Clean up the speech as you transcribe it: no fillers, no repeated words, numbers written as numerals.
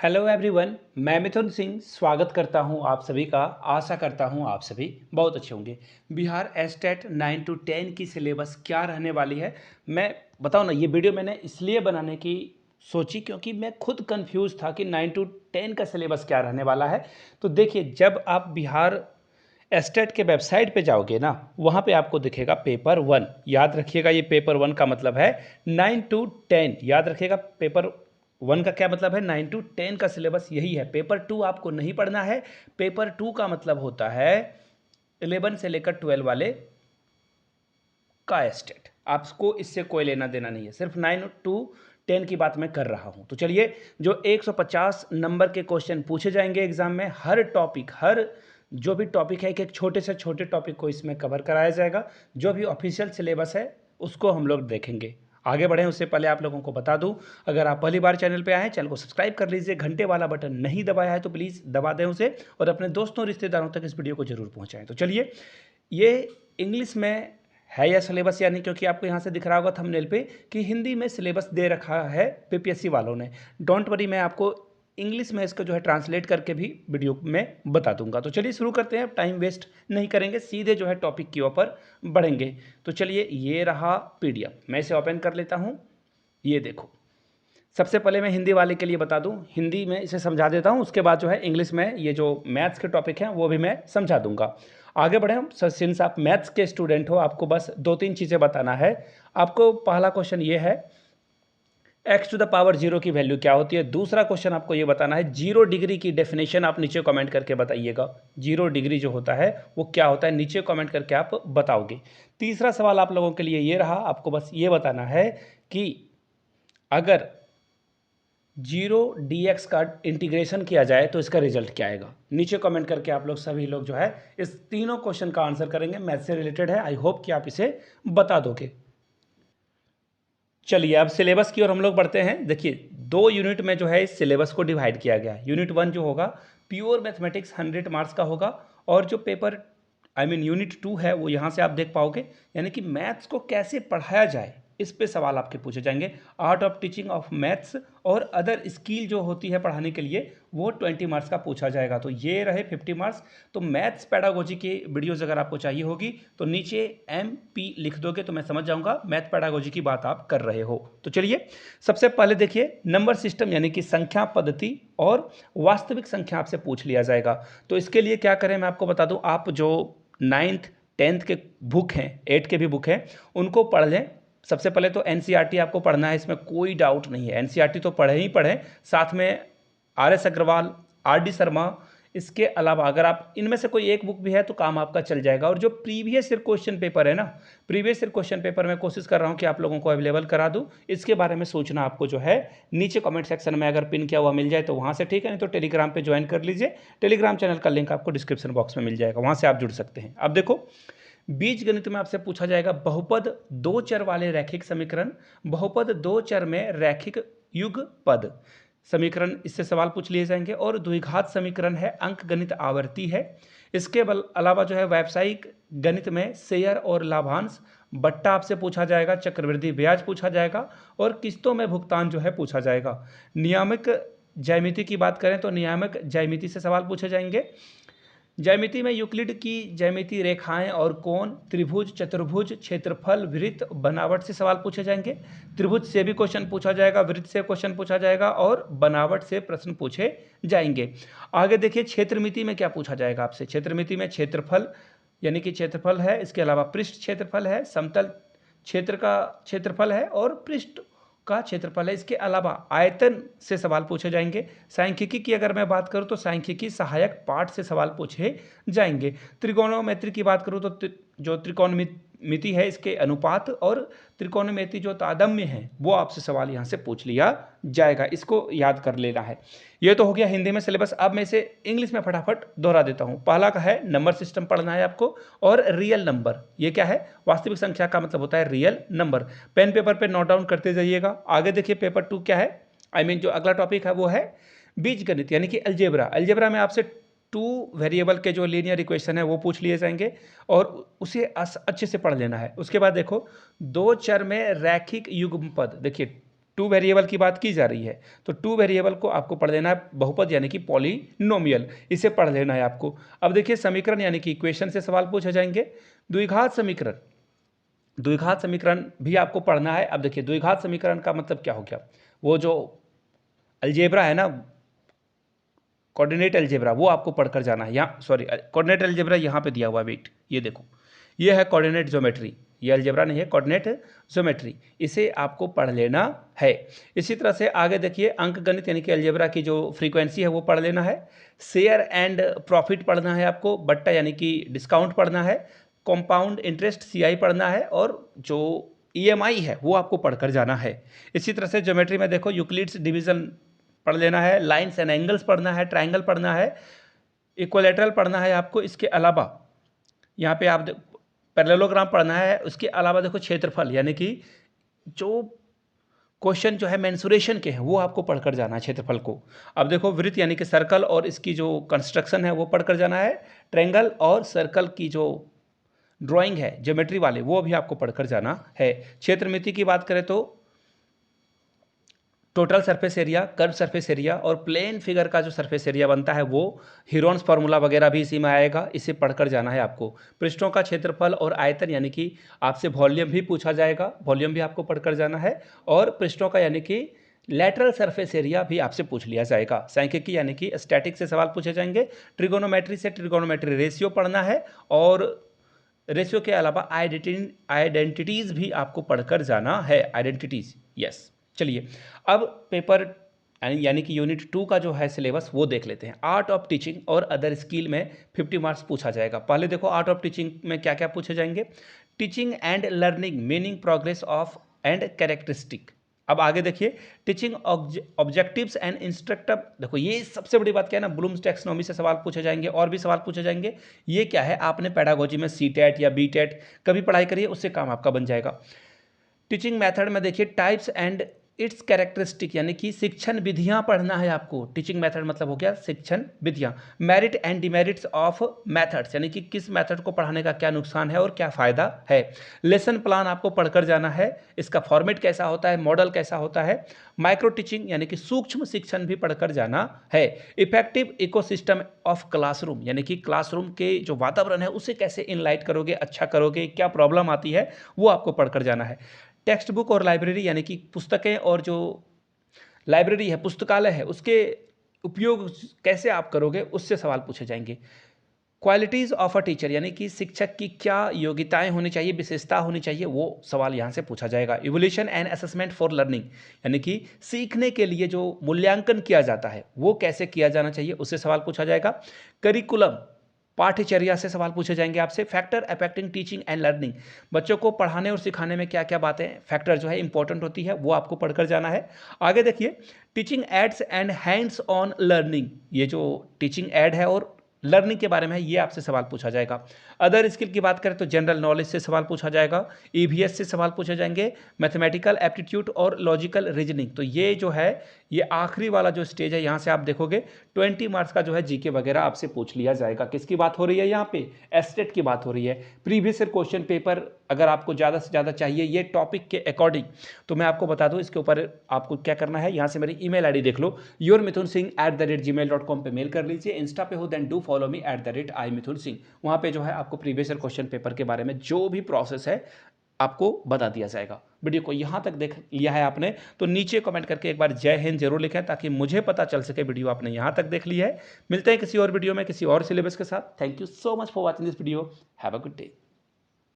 Hello everyone, मैं मिथुन सिंह स्वागत करता हूं आप सभी का। आशा करता हूं आप सभी बहुत अच्छे होंगे। बिहार एस्टेट 9 to 10 की सिलेबस क्या रहने वाली है, मैं बताऊं ना। ये वीडियो मैंने इसलिए बनाने की सोची क्योंकि मैं खुद कंफ्यूज था कि 9 to 10 का सिलेबस क्या रहने वाला है। तो देखिए, जब आप बिहार एस्टेट के वेबसाइट पे जाओगे ना, वहाँ पे आपको दिखेगा पेपर 1। याद रखिएगा, ये पेपर 1 का मतलब है 9 to 10। याद रखिएगा, पेपर 1 का क्या मतलब है, 9 to 10 का सिलेबस यही है। पेपर 2 आपको नहीं पढ़ना है। पेपर 2 का मतलब होता है 11 से लेकर 12 वाले का एस्टेट। आपको इससे कोई लेना देना नहीं है, सिर्फ 9 to 10 की बात मैं कर रहा हूं। तो चलिए, जो 150 नंबर के क्वेश्चन पूछे जाएंगे एग्जाम में, हर टॉपिक, हर जो भी टॉपिक है, एक एक छोटे से छोटे टॉपिक को इसमें कवर कराया जाएगा। जो भी ऑफिशियल सिलेबस है उसको हम लोग देखेंगे। आगे बढ़ें उससे पहले आप लोगों को बता दूं, अगर आप पहली बार चैनल पे आए हैं, चैनल को सब्सक्राइब कर लीजिए। घंटे वाला बटन नहीं दबाया है तो प्लीज़ दबा दें उसे, और अपने दोस्तों रिश्तेदारों तक इस वीडियो को जरूर पहुंचाएं। तो चलिए, ये इंग्लिश में है यह सिलेबस, यानी क्योंकि आपको यहाँ से दिख रहा होगा थंबनेल पे कि हिंदी में सिलेबस दे रखा है पीपीएससी वालों ने। डोंट वरी, मैं आपको इंग्लिश में इसका जो है ट्रांसलेट करके भी वीडियो में बता दूंगा। तो चलिए शुरू करते हैं, टाइम वेस्ट नहीं करेंगे, सीधे जो है टॉपिक के ऊपर बढ़ेंगे। तो चलिए, ये रहा पीडीएफ, मैं इसे ओपन कर लेता हूँ। ये देखो, सबसे पहले मैं हिंदी वाले के लिए बता दूं, हिंदी में इसे समझा देता हूं, उसके बाद जो है इंग्लिश में ये जो मैथ्स के टॉपिक हैं वो भी मैं समझा दूंगा। आगे बढ़े हम। सिंस आप मैथ्स के स्टूडेंट हो, आपको बस 2-3 चीज़ें बताना है। आपको पहला क्वेश्चन ये है, x टू द पावर 0 की वैल्यू क्या होती है। दूसरा क्वेश्चन आपको ये बताना है, 0 डिग्री की डेफिनेशन आप नीचे कमेंट करके बताइएगा। 0 डिग्री जो होता है वो क्या होता है, नीचे कमेंट करके आप बताओगे। तीसरा सवाल आप लोगों के लिए ये रहा, आपको बस ये बताना है कि अगर 0 dx का इंटीग्रेशन किया जाए तो इसका रिजल्ट क्या आएगा। नीचे कमेंट करके आप लोग सभी लोग जो है इस तीनों क्वेश्चन का आंसर करेंगे। मैथ से रिलेटेड है, आई होप कि आप इसे बता दोगे। चलिए, अब सिलेबस की ओर हम लोग बढ़ते हैं। देखिए, 2 यूनिट में जो है इस सिलेबस को डिवाइड किया गया है। यूनिट 1 जो होगा प्योर मैथमेटिक्स 100 मार्क्स का होगा, और जो पेपर यूनिट 2 है वो यहाँ से आप देख पाओगे, यानी कि मैथ्स को कैसे पढ़ाया जाए इस पे सवाल आपके पूछे जाएंगे। Art of teaching of maths और अदर स्किल जो होती है पढ़ाने के लिए, वो 20 मार्क्स का पूछा जाएगा। तो ये रहे 50 मार्क्स। तो मैथ्स पैडागोजी की वीडियोज़ अगर आपको चाहिए होगी तो नीचे MP लिख दोगे तो मैं समझ जाऊंगा मैथ पैडागोजी की बात आप कर रहे हो। तो चलिए, सबसे पहले देखिए, नंबर सिस्टम यानी कि संख्या पद्धति और वास्तविक संख्या आपसे पूछ लिया जाएगा। तो इसके लिए क्या करें मैं आपको बता दूं, आप जो 9th 10th के बुक हैं, 8 के भी बुक हैं, उनको पढ़ लें। सबसे पहले तो एनसीईआरटी आपको पढ़ना है, इसमें कोई डाउट नहीं है। एनसीईआरटी तो पढ़े ही पढ़ें, साथ में RS अग्रवाल, RD शर्मा। इसके अलावा अगर आप इनमें से कोई एक बुक भी है तो काम आपका चल जाएगा। और जो प्रीवियस ईयर क्वेश्चन पेपर है ना, प्रीवियस ईयर क्वेश्चन पेपर मैं कोशिश कर रहा हूं कि आप लोगों को अवेलेबल करा दूं। इसके बारे में सोचना आपको जो है नीचे कमेंट सेक्शन में अगर पिन किया हुआ मिल जाए तो वहां से ठीक है, नहीं तो टेलीग्राम पे ज्वाइन कर लीजिए। टेलीग्राम चैनल का लिंक आपको डिस्क्रिप्शन बॉक्स में मिल जाएगा, वहां से आप जुड़ सकते हैं। अब देखो, बीज गणित में आपसे पूछा जाएगा बहुपद 2 चर वाले रैखिक समीकरण, बहुपद 2 चर में रैखिक युगपद समीकरण, इससे सवाल पूछ लिए जाएंगे। और द्विघात समीकरण है, अंक गणित आवर्ती है। इसके अलावा जो है व्यावसायिक गणित में शेयर और लाभांश बट्टा आपसे पूछा जाएगा, चक्रवृद्धि ब्याज पूछा जाएगा, और किस्तों में भुगतान जो है पूछा जाएगा। नियामक ज्यामिति की बात करें तो नियामक ज्यामिति से सवाल पूछे जाएंगे। ज्यामिति में यूक्लिड की ज्यामिति, रेखाएं और कोण, त्रिभुज, चतुर्भुज, क्षेत्रफल, वृत्त, बनावट से सवाल पूछे जाएंगे। त्रिभुज से भी क्वेश्चन पूछा जाएगा, वृत्त से क्वेश्चन पूछा जाएगा, और बनावट से प्रश्न पूछे जाएंगे। आगे देखिए, क्षेत्रमिति में क्या पूछा जाएगा आपसे। क्षेत्रमिति में क्षेत्रफल यानी कि क्षेत्रफल है, इसके अलावा पृष्ठ क्षेत्रफल है, समतल क्षेत्र का क्षेत्रफल है, और पृष्ठ का क्षेत्रफल है। इसके अलावा आयतन से सवाल पूछे जाएंगे। सांख्यिकी की अगर मैं बात करूं तो सांख्यिकी सहायक पाठ से सवाल पूछे जाएंगे। त्रिकोणमिति की बात करूं तो जो त्रिकोणमिति है, इसके अनुपात और त्रिकोणमिति जो तादम्य है, वो आपसे सवाल यहां से पूछ लिया जाएगा। इसको याद कर लेना है। ये तो हो गया हिंदी में सिलेबस। अब मैं इसे इंग्लिश में फटाफट दोहरा देता हूं। पहला का है, नंबर सिस्टम पढ़ना है आपको, और रियल नंबर। ये क्या है, वास्तविक संख्या का मतलब होता है रियल नंबर। पेन पेपर पे नोट डाउन करते जाइएगा। आगे देखिए, पेपर 2 क्या है, जो अगला टॉपिक है वो है बीज गणित यानी कि अलजेब्रा। अलजेब्रा में आपसे 2 वेरिएबल के जो लीनियर इक्वेशन है वो पूछ लिए जाएंगे, और उसे अच्छे से पढ़ लेना है। उसके बाद देखो, 2 चर में रैखिक युग्मपद। देखिए, टू वेरिएबल की बात की जा रही है, तो टू वेरिएबल को आपको पढ़ लेना है बहुपद यानी कि पॉलिनोमियल, इसे पढ़ लेना है आपको। अब देखिए समीकरण यानी कि इक्वेशन से सवाल पूछे जाएंगे। द्विघात समीकरण, द्विघात समीकरण भी आपको पढ़ना है। अब देखिए द्विघात समीकरण का मतलब क्या हो गया, वो जो अलजेब्रा है ना, कोऑर्डिनेट अलजेब्रा, वो आपको पढ़कर जाना है। यहाँ सॉरी, कोऑर्डिनेट अलजेब्रा यहाँ पे दिया हुआ है, वेट ये देखो, ये है कोऑर्डिनेट ज्योमेट्री, ये अलजेब्रा नहीं है, कोऑर्डिनेट ज्योमेट्री, इसे आपको पढ़ लेना है। इसी तरह से आगे देखिए अंकगणित यानी कि अलजेब्रा की जो फ्रीक्वेंसी है वो पढ़ लेना है। शेयर एंड प्रॉफिट पढ़ना है आपको, बट्टा यानी कि डिस्काउंट पढ़ना है, कंपाउंड इंटरेस्ट CI पढ़ना है, और जो EMI है वो आपको पढ़कर जाना है। इसी तरह से ज्योमेट्री में देखो यूक्लिड्स डिवीजन पढ़ लेना है, लाइन्स एंड एंगल्स पढ़ना है, ट्राइंगल पढ़ना है, इक्विलैटरल पढ़ना है आपको। इसके अलावा यहाँ पे आप पैरेललोग्राम पढ़ना है। उसके अलावा देखो क्षेत्रफल यानी कि जो क्वेश्चन जो है मेंसुरेशन के हैं वो आपको पढ़कर जाना है क्षेत्रफल को। अब देखो वृत्त यानी कि सर्कल और इसकी जो कंस्ट्रक्शन है वो पढ़कर जाना है। ट्रायंगल और सर्कल की जो ड्राइंग है ज्योमेट्री वाले वो भी आपको पढ़कर जाना है। क्षेत्रमिति की बात करें तो total surface area, curve surface area और प्लेन फिगर का जो सरफेस एरिया बनता है वो हीरोन्स फार्मूला वगैरह भी इसी में आएगा, इसे पढ़कर जाना है आपको। पृष्ठों का क्षेत्रफल और आयतन यानी कि आपसे वॉल्यूम भी पूछा जाएगा, वॉल्यूम भी आपको पढ़कर जाना है। और पृष्ठों का यानी कि लैटरल सरफेस एरिया भी आपसे पूछ लिया जाएगा। सांख्यिकी यानी कि स्टैटिक से सवाल पूछे जाएंगे। ट्रिगोनोमेट्री से ट्रिगोनोमेट्री रेशियो पढ़ना है, और रेशियो के अलावा आइडेंटिटीज़ भी आपको पढ़कर जाना है, आइडेंटिटीज़, यस। चलिए अब पेपर यानी कि यूनिट 2 का जो है सिलेबस वो देख लेते हैं। आर्ट ऑफ टीचिंग और अदर स्किल में 50 मार्क्स पूछा जाएगा। पहले देखो आर्ट ऑफ टीचिंग में क्या क्या पूछे जाएंगे। Teaching and learning, meaning, progress of and characteristic. अब आगे देखिए टीचिंग ऑब्जेक्टिव्स एंड इंस्ट्रक्टर। देखो ये सबसे बड़ी बात क्या है ना, ब्लूम्स टैक्सोनॉमी से सवाल पूछे जाएंगे और भी सवाल पूछे जाएंगे। ये क्या है, आपने पेडागोजी में CTET या BTET कभी पढ़ाई करिए, उससे काम आपका बन जाएगा। टीचिंग मेथड में देखिए टाइप्स एंड इट्स कैरेक्टरिस्टिक यानी कि शिक्षण विधियां पढ़ना है आपको। टीचिंग मेथड मतलब हो गया शिक्षण विधियां। Merit and demerits of methods यानी कि किस मेथड को पढ़ाने का क्या नुकसान है और क्या फ़ायदा है। लेसन प्लान आपको पढ़कर जाना है, इसका फॉर्मेट कैसा होता है, मॉडल कैसा होता है। माइक्रो टीचिंग यानी कि सूक्ष्म शिक्षण भी पढ़कर जाना है। इफेक्टिव इकोसिस्टम ऑफ क्लासरूम यानी कि क्लासरूम के जो वातावरण है उसे कैसे इनलाइट करोगे, अच्छा करोगे, क्या प्रॉब्लम आती है वो आपको पढ़कर जाना है। टेक्स्ट बुक और लाइब्रेरी यानी कि पुस्तकें और जो लाइब्रेरी है, पुस्तकालय है, उसके उपयोग कैसे आप करोगे, उससे सवाल पूछे जाएंगे। क्वालिटीज़ ऑफ अ टीचर यानी कि शिक्षक की क्या योग्यताएं होनी चाहिए, विशेषता होनी चाहिए, वो सवाल यहाँ से पूछा जाएगा। Evolution and assessment for learning यानी कि सीखने के लिए जो मूल्यांकन किया जाता है वो कैसे किया जाना चाहिए, उससे सवाल पूछा जाएगा। करिकुलम, पाठ्यचर्या से सवाल पूछे जाएंगे आपसे। Factor affecting teaching and learning, बच्चों को पढ़ाने और सिखाने में क्या क्या बातें फैक्टर जो है इंपॉर्टेंट होती है वो आपको पढ़कर जाना है। आगे देखिए teaching ads and hands on learning, ये जो टीचिंग एड है और लर्निंग के बारे में ये आपसे सवाल पूछा जाएगा। अदर स्किल की बात करें तो जनरल नॉलेज से सवाल पूछा जाएगा, EVS से सवाल पूछे जाएंगे, मैथमेटिकल एप्टीट्यूड और लॉजिकल रीजनिंग। तो ये जो है ये आखिरी वाला जो स्टेज है, यहाँ से आप देखोगे 20 मार्क्स का जो है GK वगैरह आपसे पूछ लिया जाएगा। किसकी बात हो रही है यहाँ पे, एस्टेट की बात हो रही है। प्रीवियस ईयर क्वेश्चन पेपर अगर आपको ज़्यादा से ज़्यादा चाहिए ये टॉपिक के अकॉर्डिंग, तो मैं आपको बता दूँ इसके ऊपर आपको क्या करना है। यहाँ से मेरी email ID देख लो, yourmithunsingh@gmail.com पे मेल कर लीजिए। इंस्टा पे हो then do follow me @imithunsingh। वहाँ पे जो है आपको प्रीवियस ईयर क्वेश्चन पेपर के बारे में जो भी प्रोसेस है आपको बता दिया जाएगा। वीडियो को यहाँ तक देख लिया है आपने तो नीचे कमेंट करके एक बार जय हिंद जरूर लिखें, ताकि मुझे पता चल सके वीडियो आपने यहाँ तक देख ली है। मिलते हैं किसी और वीडियो में किसी और सिलेबस के साथ। Thank you so much for watching this video. Have a good day.